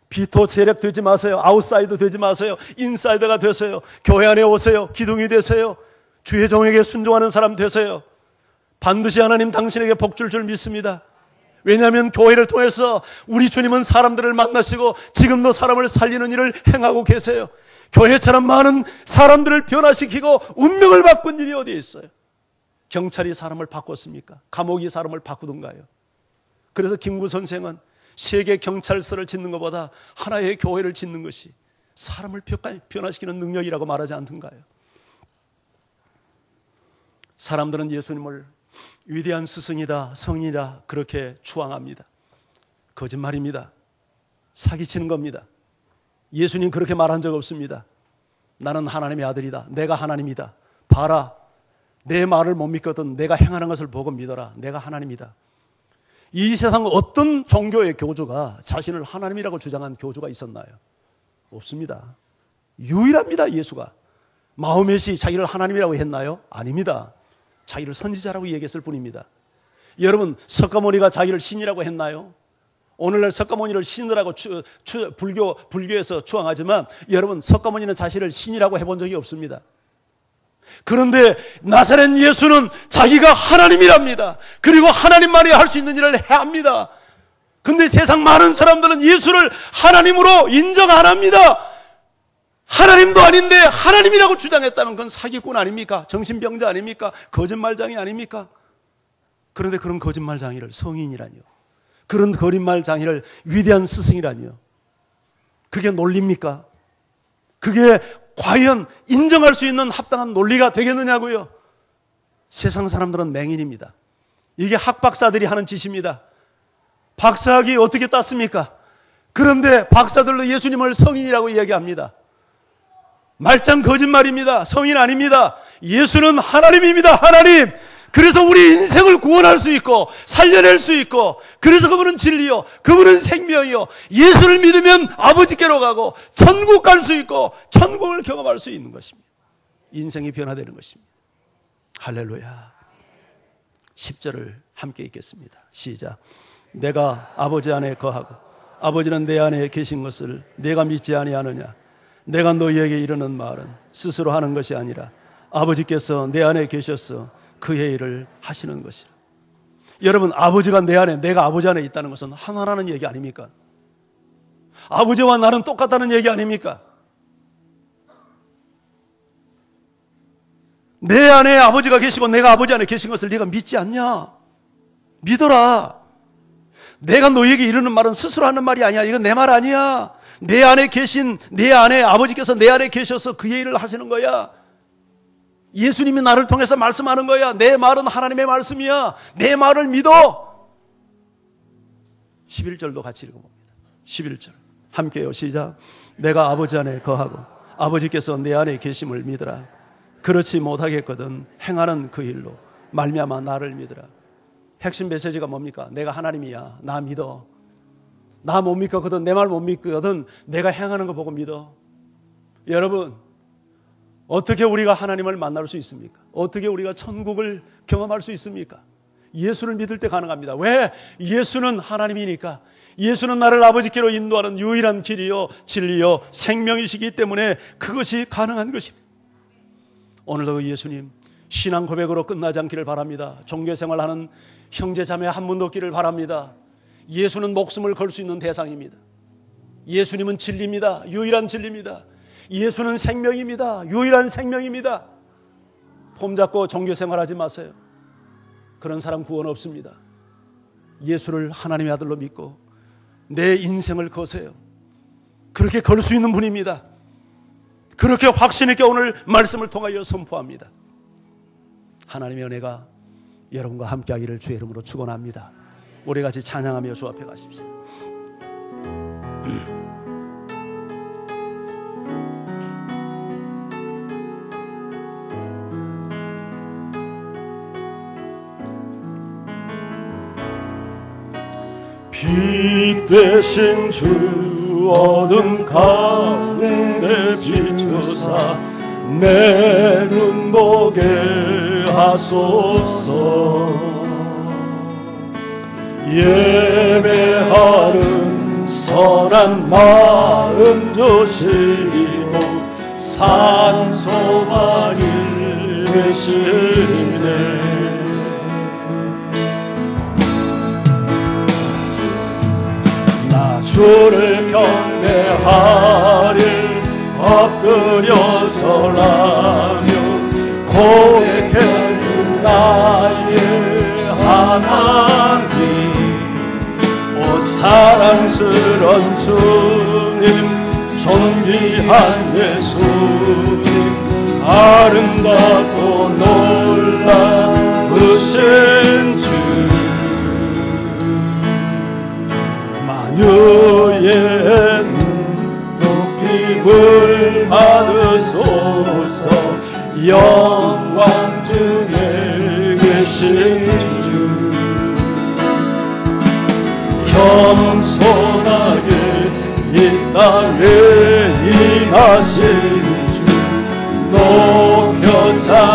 비토 세력 되지 마세요. 아웃사이더 되지 마세요. 인사이더가 되세요. 교회 안에 오세요. 기둥이 되세요. 주의 종에게 순종하는 사람 되세요. 반드시 하나님 당신에게 복 줄 줄 믿습니다. 왜냐하면 교회를 통해서 우리 주님은 사람들을 만나시고 지금도 사람을 살리는 일을 행하고 계세요. 교회처럼 많은 사람들을 변화시키고 운명을 바꾼 일이 어디에 있어요? 경찰이 사람을 바꿨습니까? 감옥이 사람을 바꾸던가요? 그래서 김구 선생은 세계 경찰서를 짓는 것보다 하나의 교회를 짓는 것이 사람을 변화시키는 능력이라고 말하지 않던가요? 사람들은 예수님을 위대한 스승이다, 성이다 그렇게 추앙합니다. 거짓말입니다. 사기치는 겁니다. 예수님 그렇게 말한 적 없습니다. 나는 하나님의 아들이다. 내가 하나님이다. 봐라. 내 말을 못 믿거든 내가 행하는 것을 보고 믿어라. 내가 하나님이다. 이 세상 어떤 종교의 교주가 자신을 하나님이라고 주장한 교주가 있었나요? 없습니다. 유일합니다. 예수가. 마호멧이 자기를 하나님이라고 했나요? 아닙니다. 자기를 선지자라고 얘기했을 뿐입니다. 여러분, 석가모니가 자기를 신이라고 했나요? 오늘날 석가모니를 신이라고 불교에서 추앙하지만 여러분, 석가모니는 자신을 신이라고 해본 적이 없습니다. 그런데 나사렛 예수는 자기가 하나님이랍니다. 그리고 하나님만이 할 수 있는 일을 해야 합니다. 근데 세상 많은 사람들은 예수를 하나님으로 인정 안 합니다. 하나님도 아닌데 하나님이라고 주장했다면 그건 사기꾼 아닙니까? 정신병자 아닙니까? 거짓말장애 아닙니까? 그런데 그런 거짓말장애를 성인이라니요, 그런 거짓말장애를 위대한 스승이라니요, 그게 논리입니까? 그게 과연 인정할 수 있는 합당한 논리가 되겠느냐고요? 세상 사람들은 맹인입니다. 이게 학박사들이 하는 짓입니다. 박사학위 어떻게 땄습니까? 그런데 박사들로 예수님을 성인이라고 이야기합니다. 말짱 거짓말입니다. 성인 아닙니다. 예수는 하나님입니다. 하나님. 그래서 우리 인생을 구원할 수 있고 살려낼 수 있고, 그래서 그분은 진리요, 그분은 생명이요, 예수를 믿으면 아버지께로 가고 천국 갈 수 있고 천국을 경험할 수 있는 것입니다. 인생이 변화되는 것입니다. 할렐루야. 10절을 함께 읽겠습니다. 시작. 내가 아버지 안에 거하고 아버지는 내 안에 계신 것을 내가 믿지 아니하느냐? 내가 너희에게 이르는 말은 스스로 하는 것이 아니라 아버지께서 내 안에 계셔서 그의 일을 하시는 것이라. 여러분, 아버지가 내 안에, 내가 아버지 안에 있다는 것은 하나라는 얘기 아닙니까? 아버지와 나는 똑같다는 얘기 아닙니까? 내 안에 아버지가 계시고 내가 아버지 안에 계신 것을 네가 믿지 않냐? 믿어라. 내가 너희에게 이르는 말은 스스로 하는 말이 아니야. 이건 내 말 아니야. 내 안에 계신, 내 안에 아버지께서 내 안에 계셔서 그의 일을 하시는 거야. 예수님이 나를 통해서 말씀하는 거야. 내 말은 하나님의 말씀이야. 내 말을 믿어. 11절도 같이 읽어봅니다. 11절 함께요. 시작. 내가 아버지 안에 거하고 아버지께서 내 안에 계심을 믿으라. 그렇지 못하겠거든 행하는 그 일로 말미암아 나를 믿으라. 핵심 메시지가 뭡니까? 내가 하나님이야. 나 믿어. 나 못 믿거든, 내 말 못 믿거든 내가 행하는 거 보고 믿어. 여러분, 어떻게 우리가 하나님을 만날 수 있습니까? 어떻게 우리가 천국을 경험할 수 있습니까? 예수를 믿을 때 가능합니다. 왜? 예수는 하나님이니까. 예수는 나를 아버지께로 인도하는 유일한 길이요 진리요 생명이시기 때문에 그것이 가능한 것입니다. 오늘도 그 예수님 신앙 고백으로 끝나지 않기를 바랍니다. 종교생활하는 형제자매 한 분도 없기를 바랍니다. 예수는 목숨을 걸 수 있는 대상입니다. 예수님은 진리입니다. 유일한 진리입니다. 예수는 생명입니다. 유일한 생명입니다. 폼 잡고 종교생활하지 마세요. 그런 사람 구원 없습니다. 예수를 하나님의 아들로 믿고 내 인생을 거세요. 그렇게 걸 수 있는 분입니다. 그렇게 확신 있게 오늘 말씀을 통하여 선포합니다. 하나님의 은혜가 여러분과 함께하기를 주의 이름으로 축원합니다. 우리 같이 찬양하며 주 앞에 가십시다. 빛 대신 주 어둠 가운데 비추사 내 눈 보게 하소서. 예배하는 선한 마음 주시고 산소만이 되시네. 나 주를 경배하리 엎드려 절하며 고백해 주 나의 하나님. 오 사랑스런 주님 존귀 존귀한 예수님, 아름답고 놀라우신 주, 만유의 높임을 받으소서. 영광 중에 계신 주, 겸손하게 이 땅에 일하신 주, 높여 찬양하리라.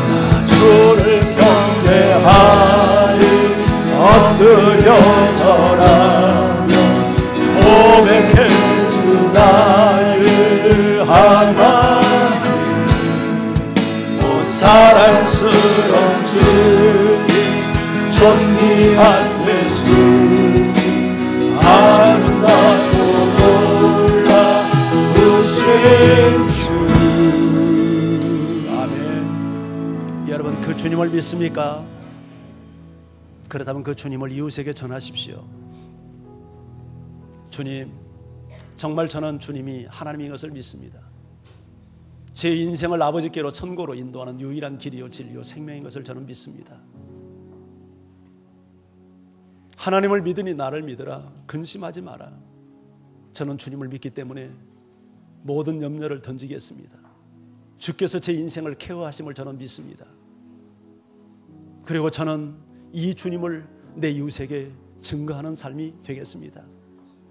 나 주를 경배하리 엎드려 절하며 고백해 주 나를 하나님. 오 사랑스러운 주님, 존귀한 예수님, 아름답고 놀라우신 주. 아멘. 여러분, 그 주님을 믿습니까? 그렇다면 그 주님을 이웃에게 전하십시오. 주님, 정말 저는 주님이 하나님인 것을 믿습니다. 제 인생을 아버지께로 천국으로 인도하는 유일한 길이요 진리요 생명인 것을 저는 믿습니다. 하나님을 믿으니 나를 믿으라. 근심하지 마라. 저는 주님을 믿기 때문에 모든 염려를 던지겠습니다. 주께서 제 인생을 케어하심을 저는 믿습니다. 그리고 저는 이 주님을 내 이웃에게 증거하는 삶이 되겠습니다.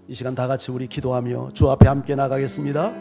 이 시간 다 같이 우리 기도하며 주 앞에 함께 나가겠습니다.